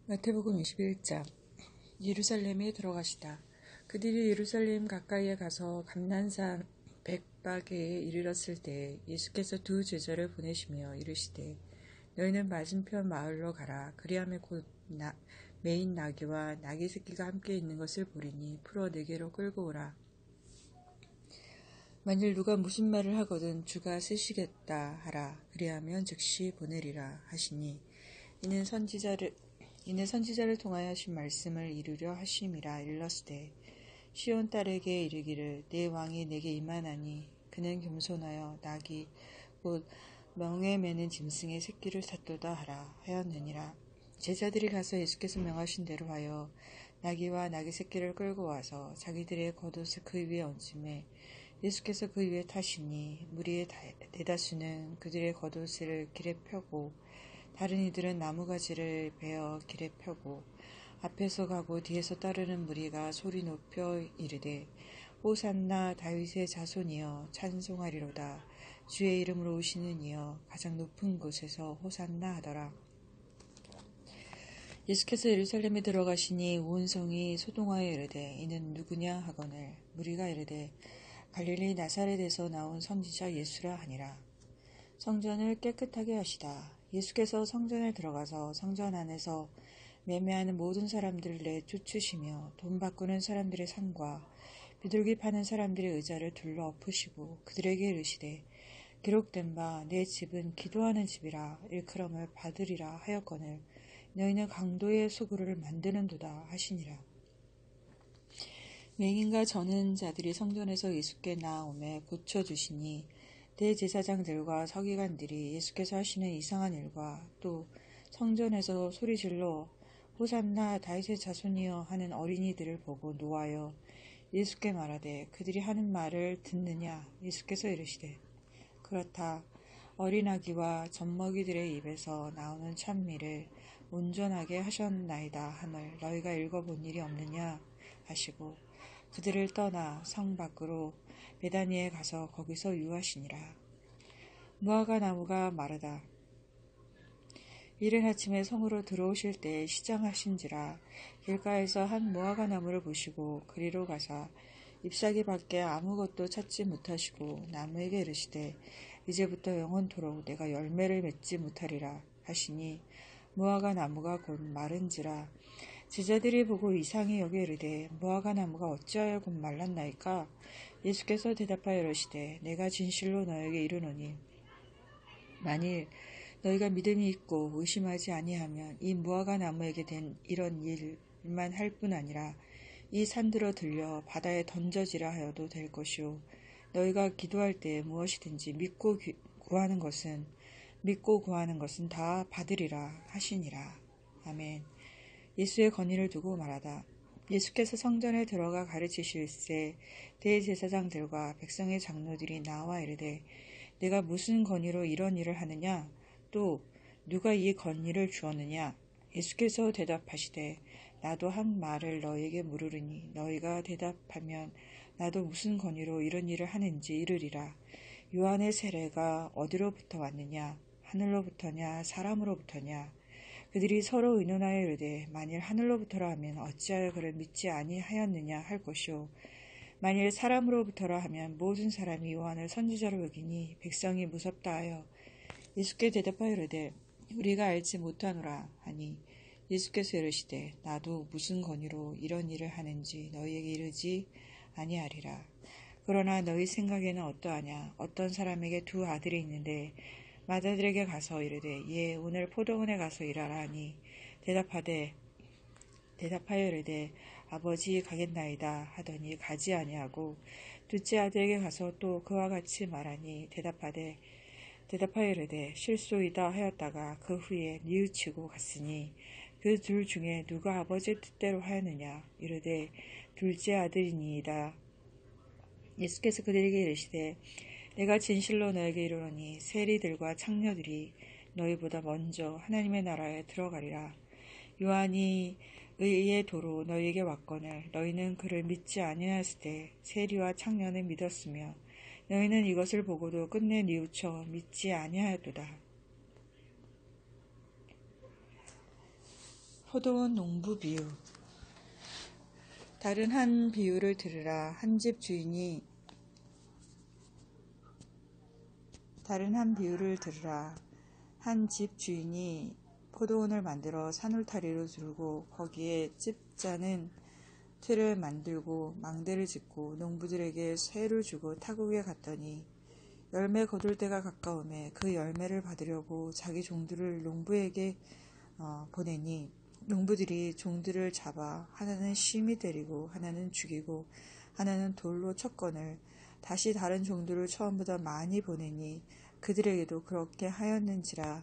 마태복음 21장. 예루살렘에 들어가시다. 그들이 예루살렘 가까이에 가서 감난산 백박에 이르렀을 때 예수께서 두 제자를 보내시며 이르시되 너희는 맞은편 마을로 가라. 그리하면 곧 매인 나귀와 나귀 새끼가 함께 있는 것을 보리니 풀어 내게로 끌고 오라. 만일 누가 무슨 말을 하거든 주가 쓰시겠다 하라. 그리하면 즉시 보내리라 하시니 이는 선지자를 통하여 하신 말씀을 이루려 하심이라. 일렀으되 시온 딸에게 이르기를 내 왕이 내게 임하나니 그는 겸손하여 나귀 곧 멍에 매는 짐승의 새끼를 샀도다 하라 하였느니라. 제자들이 가서 예수께서 명하신 대로 하여 나귀와 나귀 새끼를 끌고 와서 자기들의 겉옷을 그 위에 얹음에 예수께서 그 위에 타시니 무리의 대다수는 그들의 겉옷을 길에 펴고 다른 이들은 나무가지를 베어 길에 펴고 앞에서 가고 뒤에서 따르는 무리가 소리 높여 이르되 호산나 다윗의 자손이여 찬송하리로다. 주의 이름으로 오시는 이여 가장 높은 곳에서 호산나 하더라. 예수께서 예루살렘에 들어가시니 온 성이 소동하여 이르되 이는 누구냐 하거늘 무리가 이르되 갈릴리 나사렛에서 나온 선지자 예수라 하니라. 성전을 깨끗하게 하시다. 예수께서 성전에 들어가서 성전 안에서 매매하는 모든 사람들을 내쫓으시며 돈 바꾸는 사람들의 상과 비둘기 파는 사람들의 의자를 둘러 엎으시고 그들에게 이르시되 기록된 바 내 집은 기도하는 집이라 일컬음을 받으리라 하였거늘 너희는 강도의 소굴을 만드는도다 하시니라. 맹인과 저는 자들이 성전에서 예수께 나아오매 고쳐주시니 대제사장들과 서기관들이 예수께서 하시는 이상한 일과 또 성전에서 소리질러 호산나 다윗의 자손이여 하는 어린이들을 보고 노하여 예수께 말하되 그들이 하는 말을 듣느냐. 예수께서 이르시되 그렇다. 어린아기와 젖먹이들의 입에서 나오는 찬미를 온전하게 하셨나이다 함을 너희가 읽어본 일이 없느냐 하시고 그들을 떠나 성 밖으로 베다니에 가서 거기서 유하시니라. 무화과 나무가 마르다. 이른 아침에 성으로 들어오실 때 시장하신지라 길가에서 한 무화과 나무를 보시고 그리로 가사 잎사귀 밖에 아무것도 찾지 못하시고 나무에게 이르시되 이제부터 영원토록 내가 열매를 맺지 못하리라 하시니 무화과 나무가 곧 마른지라. 제자들이 보고 이상히 여겨 이르되 무화과 나무가 어찌하여 곧 말랐나이까. 예수께서 대답하여 이르시되 내가 진실로 너에게 이르노니 만일 너희가 믿음이 있고 의심하지 아니하면 이 무화과 나무에게 된 이런 일만 할 뿐 아니라 이 산들어 들려 바다에 던져지라 하여도 될 것이요 너희가 기도할 때 무엇이든지 믿고 구하는 것은 다 받으리라 하시니라. 아멘. 예수의 권위를 두고 말하다. 예수께서 성전에 들어가 가르치실새 대제사장들과 백성의 장로들이 나와 이르되 내가 무슨 권위로 이런 일을 하느냐 또 누가 이 권위를 주었느냐. 예수께서 대답하시되 나도 한 말을 너희에게 물으리니 너희가 대답하면 나도 무슨 권위로 이런 일을 하는지 이르리라. 요한의 세례가 어디로부터 왔느냐 하늘로부터냐 사람으로부터냐. 그들이 서로 의논하여 이르되 만일 하늘로부터라 하면 어찌하여 그를 믿지 아니하였느냐 할 것이요 만일 사람으로부터라 하면 모든 사람이 요한을 선지자로 여기니 백성이 무섭다 하여 예수께 대답하여 이르되 우리가 알지 못하노라 하니 예수께서 이르시되 나도 무슨 권위로 이런 일을 하는지 너희에게 이르지 아니하리라. 그러나 너희 생각에는 어떠하냐. 어떤 사람에게 두 아들이 있는데 맏아들에게 가서 이르되 예 오늘 포도원에 가서 일하라 하니 대답하여 이르되 아버지 가겠나이다 하더니 가지 아니하고 둘째 아들에게 가서 또 그와 같이 말하니 대답하여 이르되 실소이다 하였다가 그 후에 뉘우치고 갔으니 그 둘 중에 누가 아버지의 뜻대로 하였느냐. 이르되 둘째 아들이니이다. 예수께서 그들에게 이르시되 내가 진실로 너에게 이르노니 세리들과 창녀들이 너희보다 먼저 하나님의 나라에 들어가리라. 요한이 의의 도로 너희에게 왔거늘 너희는 그를 믿지 아니하였을 때 세리와 창녀는 믿었으며 너희는 이것을 보고도 끝내 뉘우쳐 믿지 아니하였도다. 포도원 농부 비유. 다른 한 비유를 들으라. 한 집 주인이 포도원을 만들어 산울타리로 두르고 거기에 찝자는 틀을 만들고 망대를 짓고 농부들에게 쇠를 주고 타국에 갔더니 열매 거둘 때가 가까우매 그 열매를 받으려고 자기 종들을 농부에게 보내니 농부들이 종들을 잡아 하나는 심히 때리고 하나는 죽이고 하나는 돌로 쳤거늘 다시 다른 종들을 처음보다 많이 보내니 그들에게도 그렇게 하였는지라.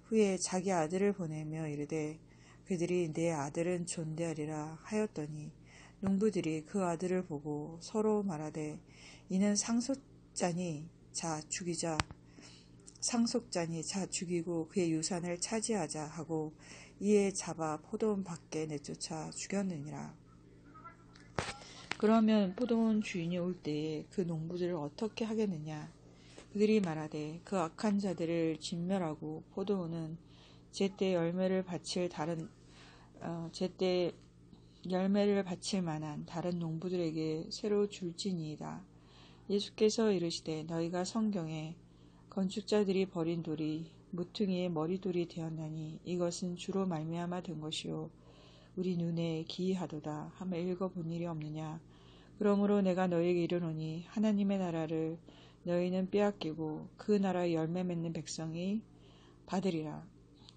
후에 자기 아들을 보내며 이르되 그들이 내 아들은 존대하리라 하였더니 농부들이 그 아들을 보고 서로 말하되 이는 상속자니 자 죽이고 그의 유산을 차지하자 하고 이에 잡아 포도원 밖에 내쫓아 죽였느니라. 그러면 포도원 주인이 올 때에 그 농부들을 어떻게 하겠느냐? 그들이 말하되 그 악한 자들을 진멸하고 포도원은 제때 열매를 바칠 만한 다른 농부들에게 새로 줄지니이다. 예수께서 이르시되 너희가 성경에 건축자들이 버린 돌이 무퉁이의 머리돌이 되었나니 이것은 주로 말미암아 된 것이요 우리 눈에 기이하도다 하며 읽어본 일이 없느냐. 그러므로 내가 너희에게 이르노니 하나님의 나라를 너희는 빼앗기고 그 나라의 열매 맺는 백성이 받으리라.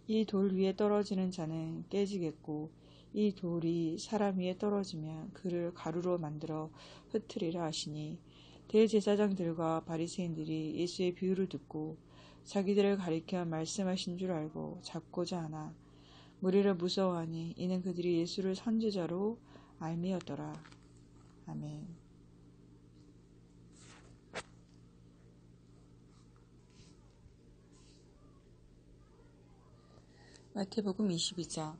이 돌 위에 떨어지는 자는 깨지겠고 이 돌이 사람 위에 떨어지면 그를 가루로 만들어 흩으리라 하시니 대제사장들과 바리새인들이 예수의 비유를 듣고 자기들을 가리켜 말씀하신 줄 알고 잡고자 하나 무리를 무서워하니 이는 그들이 예수를 선지자로 알미었더라. 아멘. 마태복음 22장.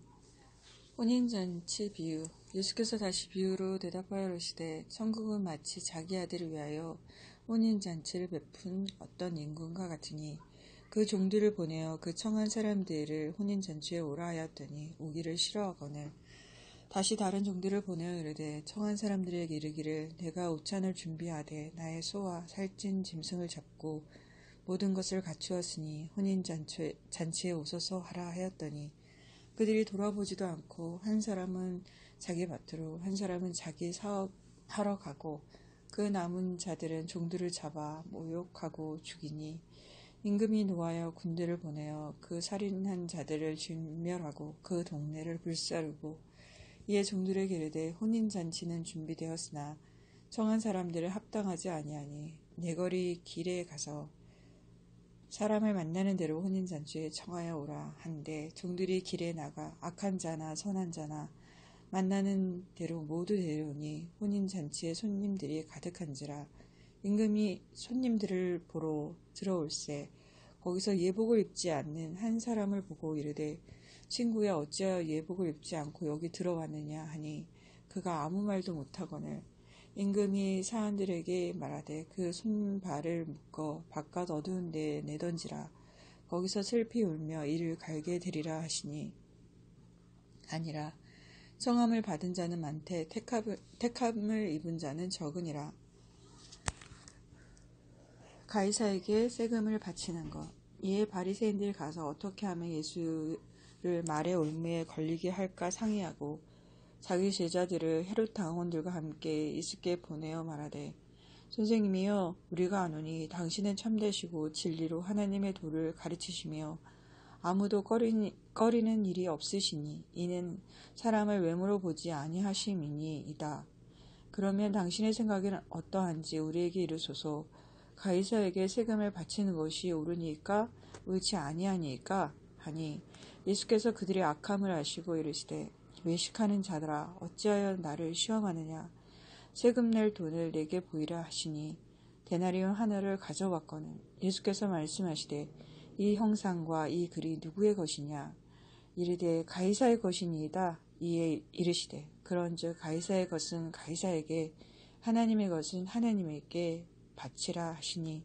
혼인잔치 비유. 예수께서 다시 비유로 대답하여 이르시되 천국은 마치 자기 아들을 위하여 혼인잔치를 베푼 어떤 임금과 같으니 그 종들을 보내어 그 청한 사람들을 혼인잔치에 오라 하였더니 오기를 싫어하거늘 다시 다른 종들을 보내어 이르되 청한 사람들에게 이르기를 내가 오찬을 준비하되 나의 소와 살찐 짐승을 잡고 모든 것을 갖추었으니 혼인잔치에 오소서 하라 하였더니 그들이 돌아보지도 않고 한 사람은 자기 밭으로 한 사람은 자기 사업하러 가고 그 남은 자들은 종들을 잡아 모욕하고 죽이니 임금이 노하여 군대를 보내어 그 살인한 자들을 진멸하고 그 동네를 불사르고 이에 종들에게 이르되 혼인잔치는 준비되었으나 청한 사람들을 합당하지 아니하니 내거리 길에 가서 사람을 만나는 대로 혼인잔치에 청하여 오라 한데 종들이 길에 나가 악한 자나 선한 자나 만나는 대로 모두 데려오니 혼인잔치에 손님들이 가득한지라. 임금이 손님들을 보러 들어올세 거기서 예복을 입지 않는 한 사람을 보고 이르되 친구야 어찌하여 예복을 입지 않고 여기 들어왔느냐 하니 그가 아무 말도 못하거늘 임금이 사람들에게 말하되 그 손발을 묶어 바깥 어두운 데에 내던지라. 거기서 슬피 울며 이를 갈게 되리라 하시니 아니라 청함을 받은 자는 많되 택함을 입은 자는 적으니라. 가이사에게 세금을 바치는 것. 이에 바리새인들이 가서 어떻게 하면 예수를 말의 올무에 걸리게 할까 상의하고 자기 제자들을 헤롯 당원들과 함께 예수께 보내어 말하되 선생님이여 우리가 아노니 당신은 참되시고 진리로 하나님의 도를 가르치시며 아무도 꺼리는 일이 없으시니 이는 사람을 외모로 보지 아니하심이니이다. 그러면 당신의 생각에는 어떠한지 우리에게 이르소서. 가이사에게 세금을 바치는 것이 옳으니까 옳지 아니하니까 하니 예수께서 그들의 악함을 아시고 이르시되 외식하는 자들아 어찌하여 나를 시험하느냐. 세금 낼 돈을 내게 보이라 하시니 데나리온 하나를 가져왔거늘 예수께서 말씀하시되 이 형상과 이 글이 누구의 것이냐. 이르되 가이사의 것이니이다. 이에 이르시되 그런즉 가이사의 것은 가이사에게 하나님의 것은 하나님에게 바치라 하시니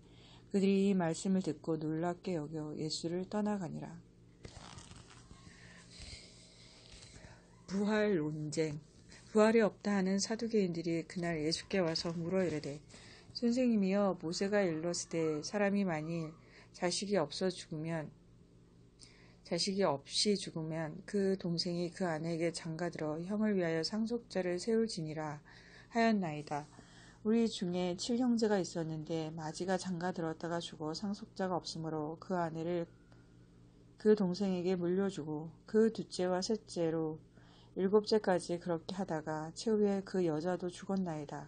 그들이 이 말씀을 듣고 놀랍게 여겨 예수를 떠나가니라. 부활 논쟁. 부활이 없다 하는 사두개인들이 그날 예수께 와서 물어 이르되 선생님이여 모세가 일렀으되 사람이 만일 자식이 없이 죽으면 그 동생이 그 아내에게 장가들어 형을 위하여 상속자를 세울지니라 하였나이다. 우리 중에 7형제가 있었는데 마지가 장가들었다가 죽어 상속자가 없으므로 그 아내를 그 동생에게 물려주고 그 둘째와 셋째로 7째까지 그렇게 하다가 최후에 그 여자도 죽었나이다.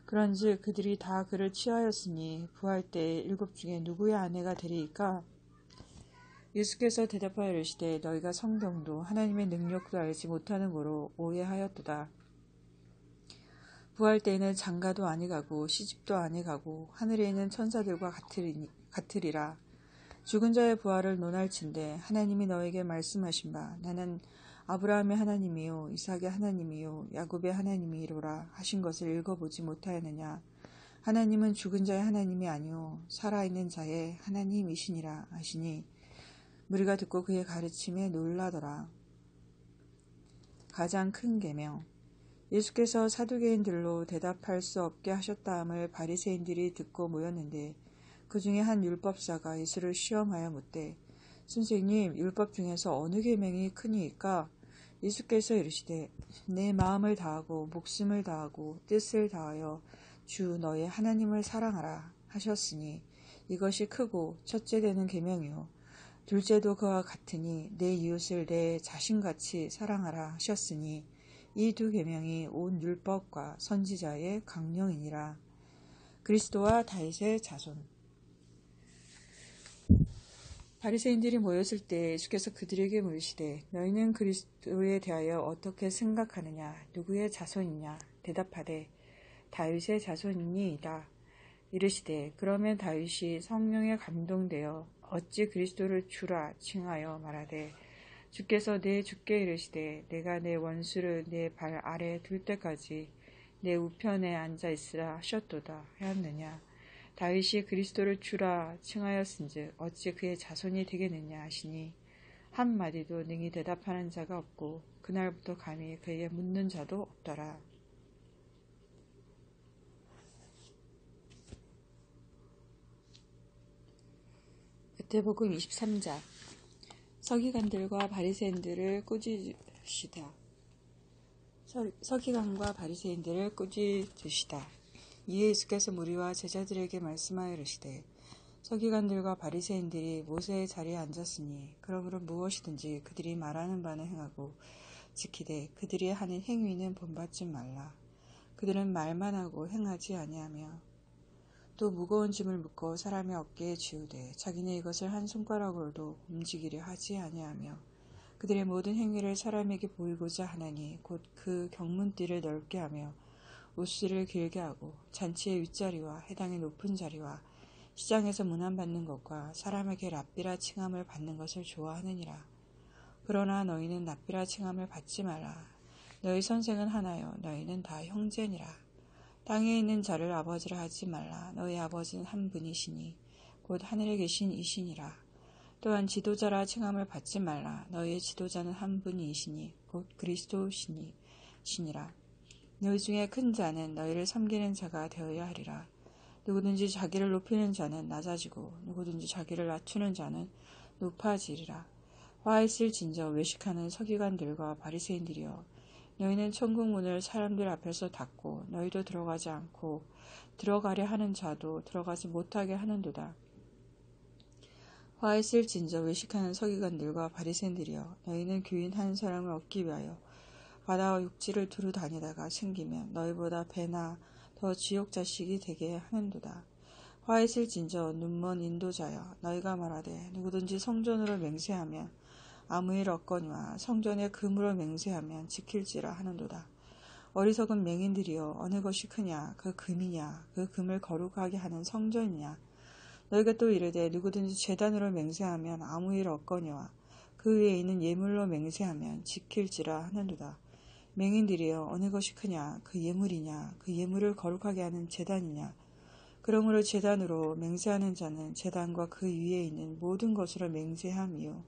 그런즉 그들이 다 그를 취하였으니 부할 때에 7 중에 누구의 아내가 되리이까? 예수께서 대답하여 이르시되 너희가 성경도 하나님의 능력도 알지 못하는 거로 오해하였도다. 부할 때에는 장가도 아니가고 시집도 아니가고 하늘에 있는 천사들과 같으리라. 죽은 자의 부활을 논할진대 하나님이 너에게 말씀하신 바 나는 아브라함의 하나님이요 이삭의 하나님이요 야곱의 하나님이로라 하신 것을 읽어보지 못하였느냐. 하나님은 죽은 자의 하나님이 아니요 살아있는 자의 하나님이시니라 하시니 무리가 듣고 그의 가르침에 놀라더라. 가장 큰 계명. 예수께서 사두개인들로 대답할 수 없게 하셨다함을 바리새인들이 듣고 모였는데 그 중에 한 율법사가 예수를 시험하여 묻되 선생님 율법 중에서 어느 계명이 크니이까? 예수께서 이르시되 내 마음을 다하고 목숨을 다하고 뜻을 다하여 주 너의 하나님을 사랑하라 하셨으니 이것이 크고 첫째 되는 계명이요 둘째도 그와 같으니 내 이웃을 내 자신같이 사랑하라 하셨으니 이 두 계명이 온 율법과 선지자의 강령이니라. 그리스도와 다윗의 자손. 바리새인들이 모였을 때 예수께서 그들에게 물으시되 너희는 그리스도에 대하여 어떻게 생각하느냐? 누구의 자손이냐? 대답하되 다윗의 자손이니이다. 이르시되 그러면 다윗이 성령에 감동되어 어찌 그리스도를 주라 칭하여 말하되 주께서 내 주께 이르시되 내가 내 원수를 내 발 아래 둘 때까지 내 우편에 앉아 있으라 하셨도다 하였느냐. 다윗이 그리스도를 주라 칭하였은즉 어찌 그의 자손이 되겠느냐 하시니 한마디도 능히 대답하는 자가 없고 그날부터 감히 그에게 묻는 자도 없더라. 마태복음 23장. 서기관과 바리새인들을 꾸짖으시다. 이에 예수께서 무리와 제자들에게 말씀하여 이르시되 서기관들과 바리새인들이 모세의 자리에 앉았으니 그러므로 무엇이든지 그들이 말하는 바는 행하고 지키되 그들이 하는 행위는 본받지 말라. 그들은 말만 하고 행하지 아니하며 또 무거운 짐을 묶어 사람의 어깨에 지우되 자기네 이것을 한 손가락으로도 움직이려 하지 아니하며 그들의 모든 행위를 사람에게 보이고자 하나니 곧 그 경문띠를 넓게 하며 옷실을 길게 하고 잔치의 윗자리와 해당의 높은 자리와 시장에서 문안받는 것과 사람에게 랍비라 칭함을 받는 것을 좋아하느니라. 그러나 너희는 랍비라 칭함을 받지 말라. 너희 선생은 하나요 너희는 다 형제니라. 땅에 있는 자를 아버지라 하지 말라. 너희 아버지는 한 분이시니 곧 하늘에 계신 이시니라. 또한 지도자라 칭함을 받지 말라. 너희의 지도자는 한 분이시니 곧 그리스도시니라. 너희 중에 큰 자는 너희를 섬기는 자가 되어야 하리라. 누구든지 자기를 높이는 자는 낮아지고 누구든지 자기를 낮추는 자는 높아지리라. 화 있을진저 외식하는 서기관들과 바리새인들이여 너희는 천국 문을 사람들 앞에서 닫고 너희도 들어가지 않고 들어가려 하는 자도 들어가지 못하게 하는도다. 화 있을진저 외식하는 서기관들과 바리새인들이여 너희는 교인 한 사람을 얻기 위하여 바다와 육지를 두루 다니다가 챙기면 너희보다 배나 더 지옥 자식이 되게 하는도다. 화 있을진저 눈먼 인도자여 너희가 말하되 누구든지 성전으로 맹세하면 아무 일 없거니와 성전에 금으로 맹세하면 지킬지라 하는도다. 어리석은 맹인들이여 어느 것이 크냐 그 금이냐 그 금을 거룩하게 하는 성전이냐. 너희가 또 이르되 누구든지 제단으로 맹세하면 아무 일 없거니와 그 위에 있는 예물로 맹세하면 지킬지라 하는도다. 맹인들이여 어느 것이 크냐 그 예물이냐 그 예물을 거룩하게 하는 제단이냐. 그러므로 제단으로 맹세하는 자는 제단과 그 위에 있는 모든 것으로 맹세함이요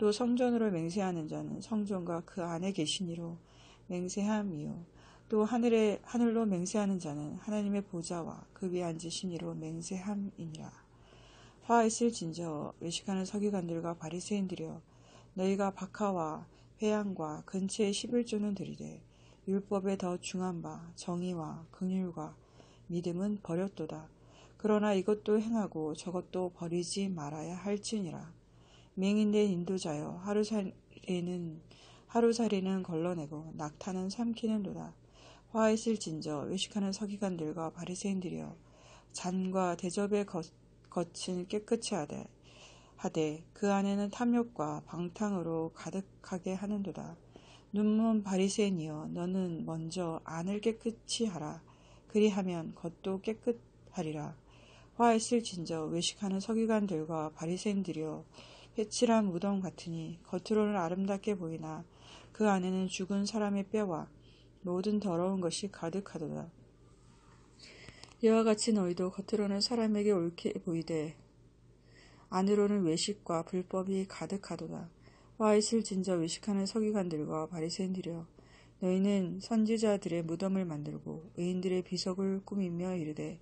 또 성전으로 맹세하는 자는 성전과 그 안에 계시니로 맹세함이요. 또 하늘로 맹세하는 자는 하나님의 보좌와 그 위에 앉으신 이로 맹세함이니라. 화 있을진저 외식하는 서기관들과 바리새인들이여, 너희가 박하와 회양과 근처의 11조는 들이되 율법에 더 중한 바 정의와 긍휼과 믿음은 버렸도다. 그러나 이것도 행하고 저것도 버리지 말아야 할지니라. 맹인된 인도자여, 하루살이는 걸러내고 낙타는 삼키는도다. 화 있을진저 외식하는 서기관들과 바리새인들이여, 잔과 대접의 겉은 깨끗이 하되 그 안에는 탐욕과 방탕으로 가득하게 하는도다. 눈먼 바리새인이여, 너는 먼저 안을 깨끗이 하라. 그리하면 겉도 깨끗하리라. 화 있을진저 외식하는 서기관들과 바리새인들이여, 회칠한 무덤 같으니 겉으로는 아름답게 보이나 그 안에는 죽은 사람의 뼈와 모든 더러운 것이 가득하도다. 이와 같이 너희도 겉으로는 사람에게 옳게 보이되 안으로는 외식과 불법이 가득하도다. 와 있을진저 외식하는 서기관들과 바리새인들이여, 너희는 선지자들의 무덤을 만들고 의인들의 비석을 꾸미며 이르되,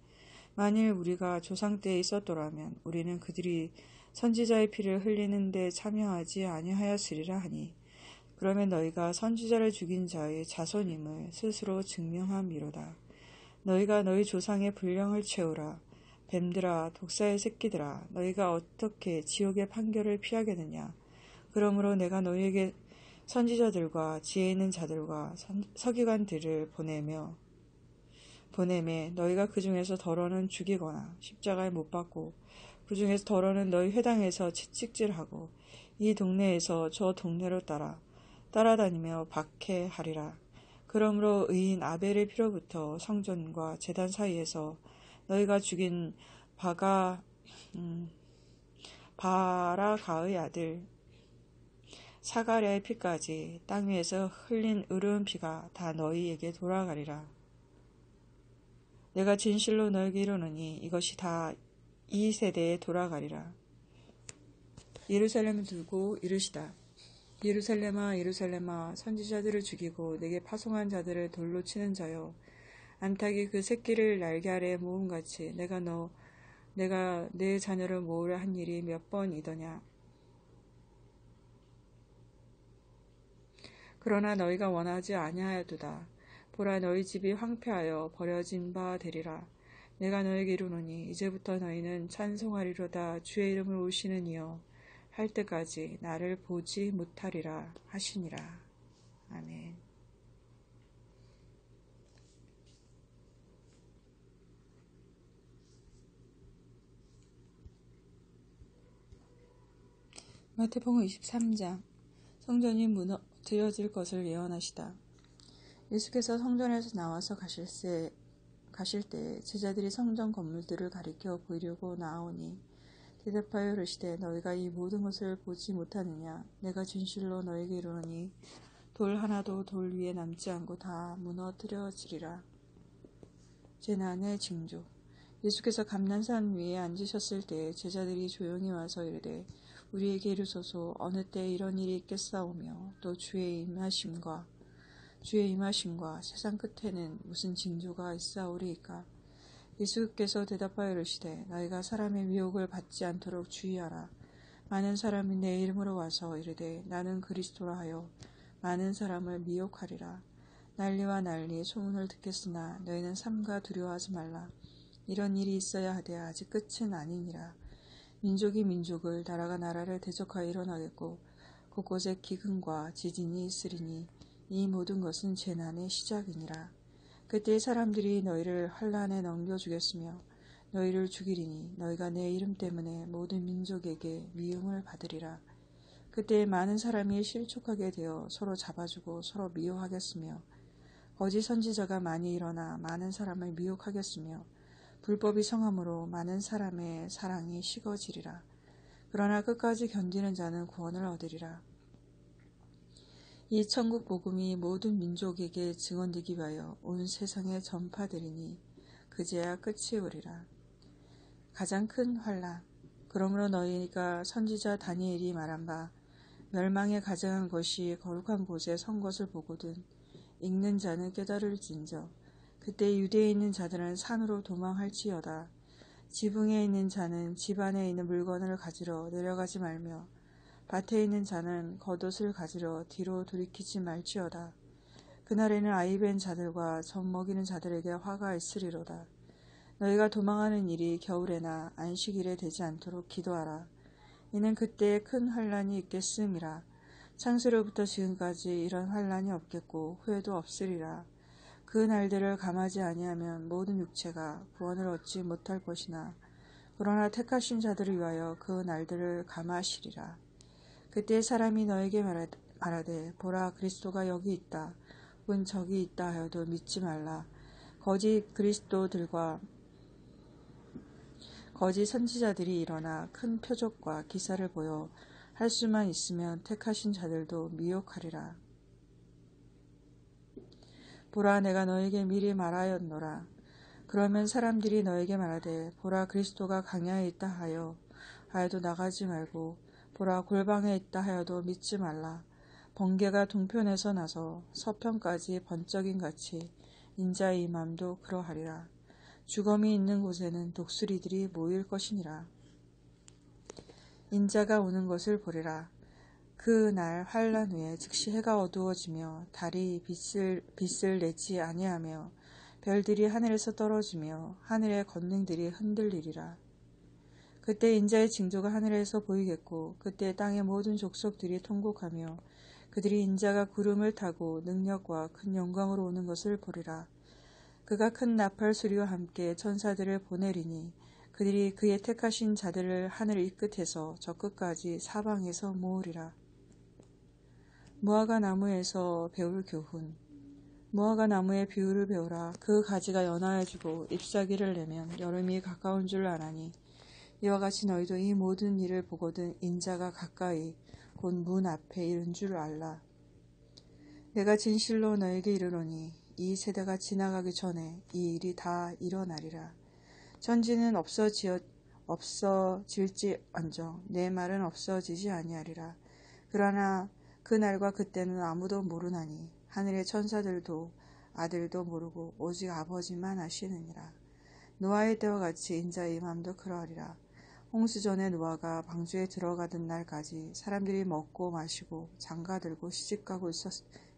만일 우리가 조상 때에 있었더라면 우리는 그들이 선지자의 피를 흘리는 데 참여하지 아니하였으리라 하니, 그러면 너희가 선지자를 죽인 자의 자손임을 스스로 증명함이로다. 너희가 너희 조상의 불령을 채우라. 뱀들아, 독사의 새끼들아, 너희가 어떻게 지옥의 판결을 피하겠느냐. 그러므로 내가 너희에게 선지자들과 지혜 있는 자들과 서기관들을 보내매 너희가 그 중에서 더러는 죽이거나 십자가에 못 박고, 그 중에서 더러는 너희 회당에서 채찍질하고 이 동네에서 저 동네로 따라다니며 박해하리라. 그러므로 의인 아벨의 피로부터 성전과 제단 사이에서 너희가 죽인 바라가의 아들 사가랴의 피까지 땅 위에서 흘린 의로운 피가 다 너희에게 돌아가리라. 내가 진실로 너희에게 이르노니 이것이 다 이 세대에 돌아가리라. 예루살렘을 들고 이르시다. 예루살렘아, 예루살렘아, 선지자들을 죽이고 내게 파송한 자들을 돌로 치는 자여, 안탉이 그 새끼를 날개 아래에 모음같이 내가 내 자녀를 모으려 한 일이 몇 번이더냐. 그러나 너희가 원하지 아니하였도다. 보라, 너희 집이 황폐하여 버려진 바 되리라. 내가 너에게 이르노니 이제부터 너희는 찬송하리로다. 주의 이름을 오시는 이여 할 때까지 나를 보지 못하리라 하시니라. 아멘. 마태복음 23장. 성전이 무너뜨려질 것을 예언하시다. 예수께서 성전에서 나와서 가실 때 제자들이 성전 건물들을 가리켜 보이려고 나아오니 대답하여 이르시되, 너희가 이 모든 것을 보지 못하느냐. 내가 진실로 너희에게 이르노니 돌 하나도 돌 위에 남지 않고 다 무너뜨려지리라. 제난의 징조. 예수께서 감난산 위에 앉으셨을 때 제자들이 조용히 와서 이르되, 우리에게 이르소서, 어느 때 이런 일이 있겠사오며 또 주의 임하심과 세상 끝에는 무슨 징조가 있사오리이까. 예수께서 대답하여 이르시되, 너희가 사람의 미혹을 받지 않도록 주의하라. 많은 사람이 내 이름으로 와서 이르되 나는 그리스도라 하여 많은 사람을 미혹하리라. 난리와 난리 소문을 듣겠으나 너희는 삼가 두려워하지 말라. 이런 일이 있어야 하되 아직 끝은 아니니라. 민족이 민족을, 나라가 나라를 대적하여 일어나겠고 곳곳에 기근과 지진이 있으리니 이 모든 것은 재난의 시작이니라. 그때 사람들이 너희를 환난에 넘겨주겠으며 너희를 죽이리니 너희가 내 이름 때문에 모든 민족에게 미움을 받으리라. 그때 많은 사람이 실족하게 되어 서로 잡아주고 서로 미워하겠으며 거짓 선지자가 많이 일어나 많은 사람을 미혹하겠으며 불법이 성함으로 많은 사람의 사랑이 식어지리라. 그러나 끝까지 견디는 자는 구원을 얻으리라. 이 천국 복음이 모든 민족에게 증언되기 위하여 온 세상에 전파되리니 그제야 끝이 오리라. 가장 큰 환난. 그러므로 너희가 선지자 다니엘이 말한 바 멸망에 가증한 것이 거룩한 곳에 선 것을 보거든 읽는 자는 깨달을진저. 그때 유대에 있는 자들은 산으로 도망할지어다. 지붕에 있는 자는 집 안에 있는 물건을 가지러 내려가지 말며 밭에 있는 자는 겉옷을 가지러 뒤로 돌이키지 말지어다. 그날에는 아이벤 자들과 젖 먹이는 자들에게 화가 있으리로다. 너희가 도망하는 일이 겨울에나 안식일에 되지 않도록 기도하라. 이는 그때에 큰 환란이 있겠음이라. 창세로부터 지금까지 이런 환란이 없겠고 후에도 없으리라. 그 날들을 감하지 아니하면 모든 육체가 구원을 얻지 못할 것이나 그러나 택하신 자들을 위하여 그 날들을 감하시리라. 그때 사람이 너에게 말하되 보라 그리스도가 여기 있다 혹은 저기 있다 하여도 믿지 말라. 거짓 그리스도들과 거짓 선지자들이 일어나 큰 표적과 기사를 보여 할 수만 있으면 택하신 자들도 미혹하리라. 보라 내가 너에게 미리 말하였노라. 그러면 사람들이 너에게 말하되 보라 그리스도가 광야에 있다 하여도 나가지 말고 보라 골방에 있다 하여도 믿지 말라. 번개가 동편에서 나서 서편까지 번쩍인 같이 인자의 임함도 그러하리라. 주검이 있는 곳에는 독수리들이 모일 것이니라. 인자가 오는 것을 보리라. 그 날 환란 후에 즉시 해가 어두워지며 달이 빛을 내지 아니하며 별들이 하늘에서 떨어지며 하늘의 권능들이 흔들리리라. 그때 인자의 징조가 하늘에서 보이겠고 그때 땅의 모든 족속들이 통곡하며 그들이 인자가 구름을 타고 능력과 큰 영광으로 오는 것을 보리라. 그가 큰 나팔 소리와 함께 천사들을 보내리니 그들이 그의 택하신 자들을 하늘 이 끝에서 저 끝까지 사방에서 모으리라. 무화과 나무에서 배울 교훈. 무화과 나무의 비유를 배우라. 그 가지가 연하여지고 잎사귀를 내면 여름이 가까운 줄 아나니 이와 같이 너희도 이 모든 일을 보거든 인자가 가까이 곧 문 앞에 이른 줄 알라. 내가 진실로 너에게 이르노니 이 세대가 지나가기 전에 이 일이 다 일어나리라. 천지는 없어질지언정 내 말은 없어지지 아니하리라. 그러나 그 날과 그때는 아무도 모르나니 하늘의 천사들도 아들도 모르고 오직 아버지만 아시느니라. 노아의 때와 같이 인자의 임함도 그러하리라. 홍수전에 노아가 방주에 들어가던 날까지 사람들이 먹고 마시고 장가들고 시집가고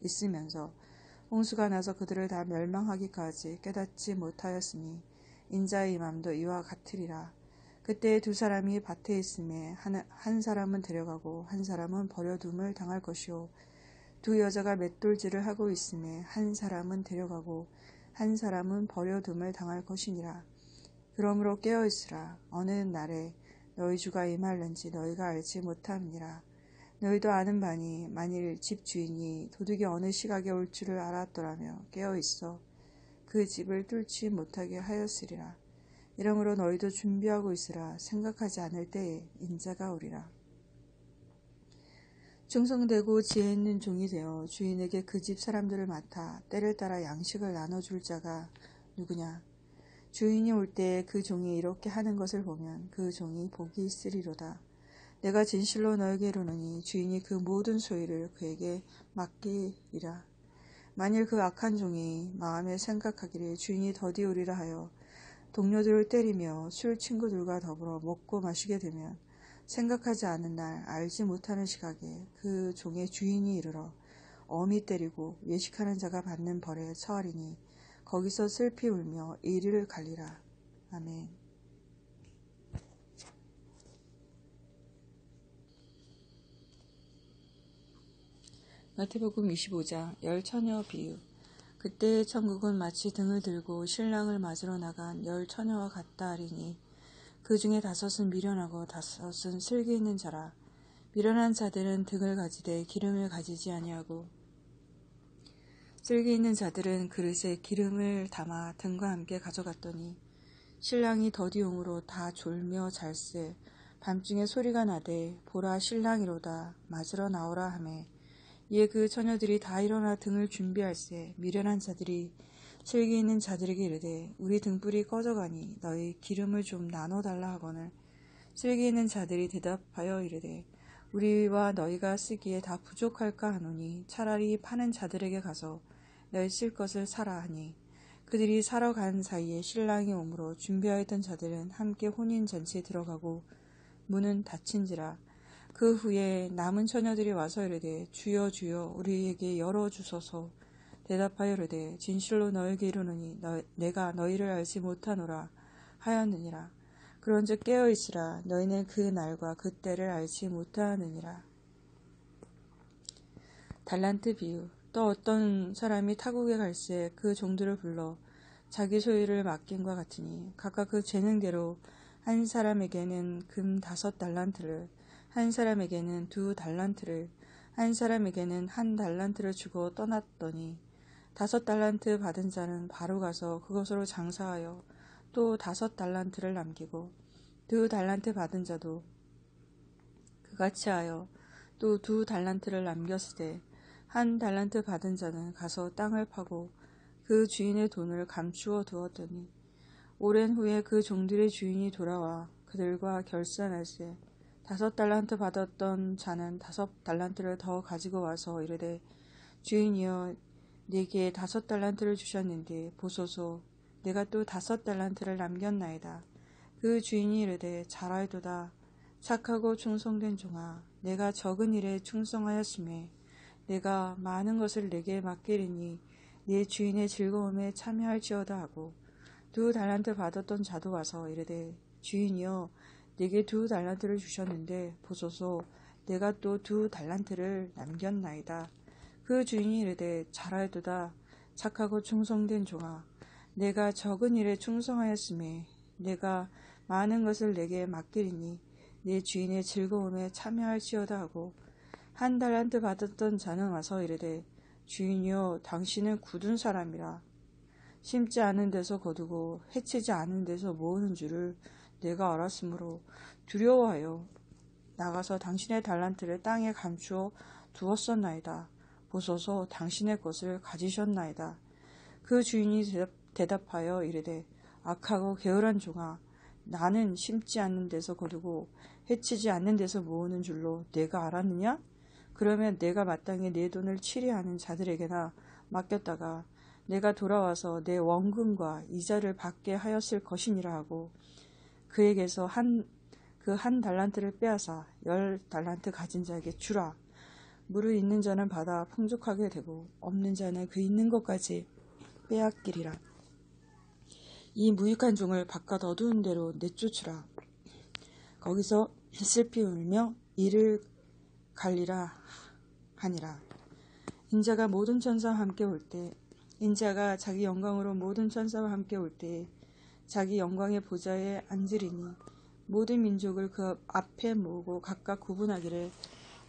있으면서 홍수가 나서 그들을 다 멸망하기까지 깨닫지 못하였으니 인자의 임함도 이와 같으리라. 그때 두 사람이 밭에 있음에 한 사람은 데려가고 한 사람은 버려둠을 당할 것이요 두 여자가 맷돌질을 하고 있음에 한 사람은 데려가고 한 사람은 버려둠을 당할 것이니라. 그러므로 깨어있으라. 어느 날에 너희 주가 임할는지 너희가 알지 못함이니라. 너희도 아는 바니 만일 집 주인이 도둑이 어느 시각에 올 줄을 알았더라며 깨어있어 그 집을 뚫지 못하게 하였으리라. 이러므로 너희도 준비하고 있으라. 생각하지 않을 때에 인자가 오리라. 충성되고 지혜 있는 종이 되어 주인에게 그 집 사람들을 맡아 때를 따라 양식을 나눠줄 자가 누구냐. 주인이 올 때에 그 종이 이렇게 하는 것을 보면 그 종이 복이 있으리로다. 내가 진실로 너에게 이르노니 주인이 그 모든 소유를 그에게 맡기리라. 만일 그 악한 종이 마음에 생각하기를 주인이 더디 오리라 하여 동료들을 때리며 술 친구들과 더불어 먹고 마시게 되면 생각하지 않은 날 알지 못하는 시각에 그 종의 주인이 이르러 엄히 때리고 외식하는 자가 받는 벌에 처하리니 거기서 슬피 울며 이리를 갈리라. 아멘. 마태복음 25장 열처녀 비유. 그때 천국은 마치 등을 들고 신랑을 맞으러 나간 10처녀와 같다 하리니 그 중에 5은 미련하고 5은 슬기 있는 자라. 미련한 자들은 등을 가지되 기름을 가지지 아니하고 슬기 있는 자들은 그릇에 기름을 담아 등과 함께 가져갔더니 신랑이 더디용으로 다 졸며 잘세 밤중에 소리가 나되 보라 신랑이로다 맞으러 나오라 하매 이에 그 처녀들이 다 일어나 등을 준비할세 미련한 자들이 슬기 있는 자들에게 이르되 우리 등불이 꺼져가니 너희 기름을 좀 나눠달라 하거늘 슬기 있는 자들이 대답하여 이르되 우리와 너희가 쓰기에 다 부족할까 하노니 차라리 파는 자들에게 가서 너희 쓸 것을 사라 하니 그들이 사러 간 사이에 신랑이 오므로 준비하였던 자들은 함께 혼인 잔치에 들어가고 문은 닫힌지라. 그 후에 남은 처녀들이 와서 이르되 주여 주여 우리에게 열어주소서. 대답하여 이르되 진실로 너에게 이르노니 내가 너희를 알지 못하노라 하였느니라. 그런즉 깨어있으라. 너희는 그 날과 그 때를 알지 못하느니라. 달란트 비유. 또 어떤 사람이 타국에 갈새 그 종들을 불러 자기 소유를 맡김과 같으니 각각 그 재능대로 한 사람에게는 금 5달란트를, 한 사람에게는 2달란트를, 한 사람에게는 1달란트를 주고 떠났더니 5달란트 받은 자는 바로 가서 그것으로 장사하여 또 5달란트를 남기고 2달란트 받은 자도 그같이 하여 또 2달란트를 남겼으되 1달란트 받은 자는 가서 땅을 파고 그 주인의 돈을 감추어 두었더니 오랜 후에 그 종들의 주인이 돌아와 그들과 결산할세 5달란트 받았던 자는 5달란트를 더 가지고 와서 이르되 주인이여 내게 5달란트를 주셨는데 보소서 내가 또 5달란트를 남겼나이다. 그 주인이 이르되 잘하도다 착하고 충성된 종아 내가 적은 일에 충성하였음에 내가 많은 것을 내게 맡기리니 네 주인의 즐거움에 참여할지어다 하고 2달란트 받았던 자도 와서 이르되 주인이여 내게 2달란트를 주셨는데 보소서 내가 또 2달란트를 남겼나이다. 그 주인이 이르되 잘하도다 착하고 충성된 종아 내가 적은 일에 충성하였음에 내가 많은 것을 내게 맡기리니 내 주인의 즐거움에 참여할지어다 하고 1달란트 받았던 자는 와서 이르되 주인이여 당신은 굳은 사람이라 심지 않은 데서 거두고 해치지 않은 데서 모으는 줄을 내가 알았으므로 두려워하여 나가서 당신의 달란트를 땅에 감추어 두었었나이다. 보소서 당신의 것을 가지셨나이다. 그 주인이 대답하여 이르되 악하고 게으른 종아 나는 심지 않는 데서 거두고 해치지 않는 데서 모으는 줄로 내가 알았느냐? 그러면 내가 마땅히 내 돈을 치리하는 자들에게나 맡겼다가 내가 돌아와서 내 원금과 이자를 받게 하였을 것이니라 하고 그에게서 한 달란트를 빼앗아 10달란트 가진 자에게 주라. 무릇 있는 자는 받아 풍족하게 되고 없는 자는 그 있는 것까지 빼앗기리라. 이 무익한 종을 바깥 어두운 데로 내쫓으라. 거기서 슬피 울며 이를 갈리라 하니라. 인자가 모든 천사와 함께 올 때, 인자가 자기 영광으로 모든 천사와 함께 올 때에 자기 영광의 보좌에 앉으리니 모든 민족을 그 앞에 모으고 각각 구분하기를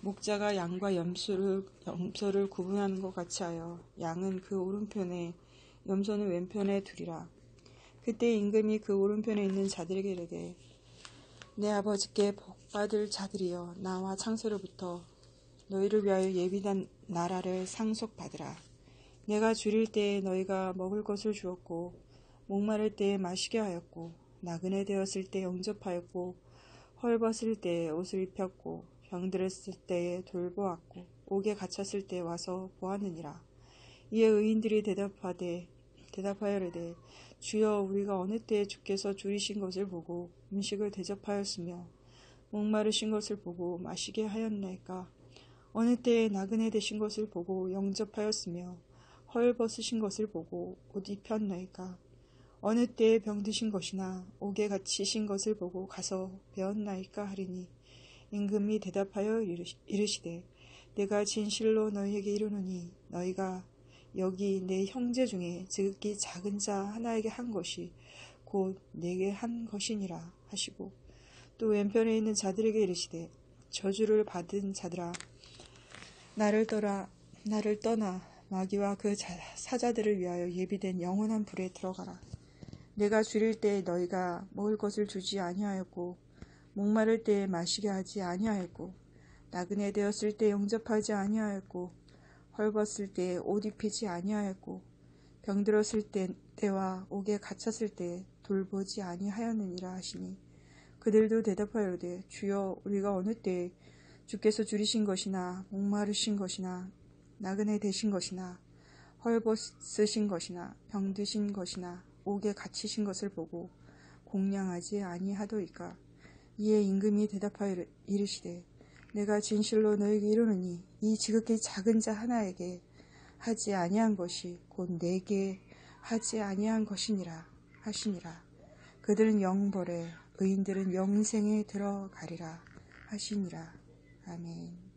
목자가 양과 염소를 구분하는 것 같이 하여 양은 그 오른편에 염소는 왼편에 두리라. 그때 임금이 그 오른편에 있는 자들에게 이르되 내 아버지께 복받을 자들이여 나와 창세로부터 너희를 위하여 예비된 나라를 상속받으라. 내가 줄일 때에 너희가 먹을 것을 주었고 목마를 때에 마시게 하였고 나그네 되었을 때 영접하였고 헐벗을 때에 옷을 입혔고 병들었을 때에 돌보았고 옥에 갇혔을 때에 와서 보았느니라. 이에 의인들이 대답하여 이르되 주여 우리가 어느 때에 주께서 줄이신 것을 보고 음식을 대접하였으며 목마르신 것을 보고 마시게 하였나이까? 어느 때에 나그네 되신 것을 보고 영접하였으며 헐벗으신 것을 보고 옷 입혔나이까? 어느 때에 병드신 것이나 옥에 갇히신 것을 보고 가서 배웠나이까 하리니 임금이 대답하여 이르시되 내가 진실로 너희에게 이르노니 너희가 여기 내 형제 중에 지극히 작은 자 하나에게 한 것이 곧 내게 한 것이니라 하시고 또 왼편에 있는 자들에게 이르시되 저주를 받은 자들아 나를 떠나 마귀와 그 사자들을 위하여 예비된 영원한 불에 들어가라. 내가 줄일 때에 너희가 먹을 것을 주지 아니하였고 목마를 때에 마시게 하지 아니하였고 나그네 되었을 때 영접하지 아니하였고 헐벗을 때에 옷 입히지 아니하였고 병들었을 때와 옥에 갇혔을 때에 돌보지 아니하였느니라 하시니 그들도 대답하여 이르되 주여 우리가 어느 때에 주께서 줄이신 것이나 목마르신 것이나 나그네 되신 것이나 헐벗으신 것이나 병드신 것이나 옥에 갇히신 것을 보고 공양하지 아니하도이까. 이에 임금이 대답하여 이르시되 내가 진실로 너에게 이르노니 이 지극히 작은 자 하나에게 하지 아니한 것이 곧 내게 하지 아니한 것이니라 하시니라. 그들은 영벌에 의인들은 영생에 들어가리라 하시니라. 아멘.